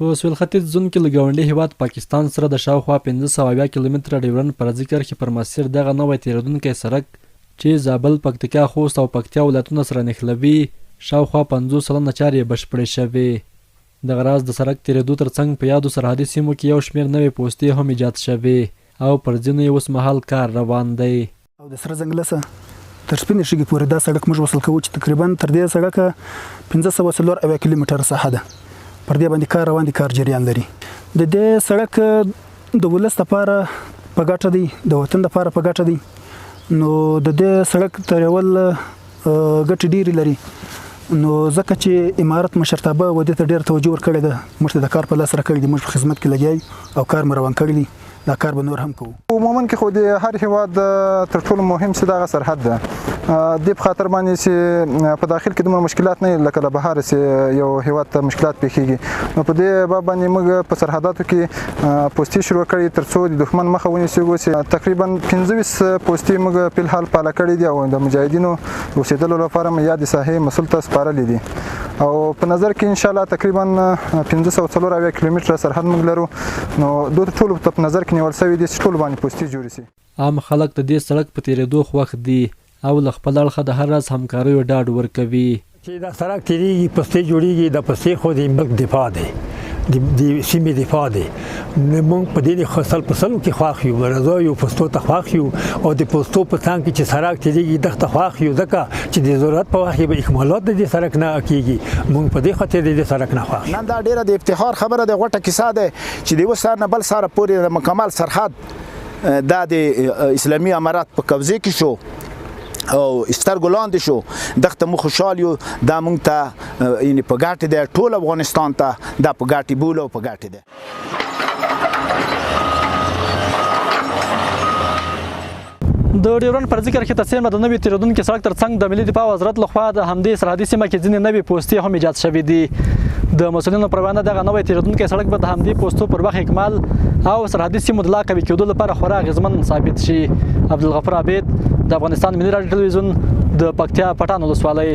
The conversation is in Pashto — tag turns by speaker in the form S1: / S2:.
S1: په سویل ختیځ زون کې له ګاونډي هیواد پاکستان سره د شاوخوا 1500 کیلومتره ډیورنډ فرضي کرښې پر مسیر دغه نوی تیریدونکی سړک چې زابل، پکتیکا، خوست او پکتیا ولایتونه سره نښلوي شاوخوا 50 سلنه چارې بشپړې شوې. دغه راز د سړک تیریدو ترڅنګ په یادو سرحدي سیمو کې یو شمېر نوې پوستې هم ایجاد شوې او پر ځینو یې اوس مهال کار روان دی.
S2: او د سره ځنګله تر سپینې شګې پورې دا سړک موږ وصل کوو چې تقریبا تر دې سړکه 1540 کیلومتره ساحه ده. پر دې باندې کار روان دي، کار جریان لري. د دې سړک د ولس لپاره په ګټه دی، د وطن لپاره په ګټه دی. نو د دې سړک تیرول ګټې ډېرې لري. نو ځکه چې امارت مشرتابه ودې ته ډېر توجه ورکړې ده، موږ ته د کار په لاس راکړی دی، موږ په خدمت کې لګیا یو او کار مو روان کړی دی. دا کار به نور هم کوو.
S3: عموما کې خو د هر هیواد تر ټولو مهم څه دغه سرحد ده. دې په خاطر باندې چې په داخل کې دومره مشکلات نه لکه د بهر چې یو هیواد ته مشکلات پیښیږي. نو په دې باب باندې موږ په سرحداتو کې پوستې شروع کړي تر څو د دښمن مخه ونیسو. چې تقریبا 25 پوستې موږ په الحال پاله کړي دي او د مجاهدینو اوسېدلو لپاره مې یاد ساحې مسؤل ته سپارلې دي. او په نظر کې ان شاء الله تقریبا 1540 کیلومتره سرحد موږ لرو. نو دوی ټول په نظر کې نیول شوی دي چې ټول باندې پوستې جوړې شي.
S1: عام خلک د دې سړک په تیریدو خوښ دي او له خپل اړخه د هر راز همکاریو ډاډ ورکوي.
S4: چې دا سړک تیریږي، پوستې جوړیږي، د پوستې خو د ملک دفاع دی، د سیمې دفاع دی. موږ په دې خصل په سلو کې خوښ یو، رضا یو، پوستو ته خوښ یو او د پوستو په څنګ کې چې سړک تیریږي دغه ته خوښ یو، ځکه چې د ضرورت په وخت کې به اکمالات د دې سړک نه کیږي. موږ په دې خاطر د دې سړک نه خوښ.
S5: نن دا ډیره د افتخار خبره ده، غوټه کیسه ده چې د وسار نه بل سره پورې د مکمل سرحد دا د اسلامي امارات په قبضه کې شو او سترګلاند شو. دغه مو خوشحال یو، دا مونږ ته یعنی په ګټه ده، ټول افغانستان ته دا په ګټه بوله او په ګټه ده.
S1: د ډیورنډ فرضي کرښې ته څیرمه د نوي تیریدونکي سړک ترڅنګ د ملي دفاع وزارت لخوا د همدې سرحدي سیمه کې ځینې نوې پوستې هم ایجاد شوې دي. د مسؤلینو پر وینا دغه نوی تیریدونکی سړک به د همدې پوستو پر وخت اکمال او سرحدي سیمو د لا قوي کېدو لپاره خورا اغېزمن ثابت شي. عبدالغفور عبید، د افغانستان ملي راډیو ټلویزیون، د پکتیا پټان ولسوالۍ.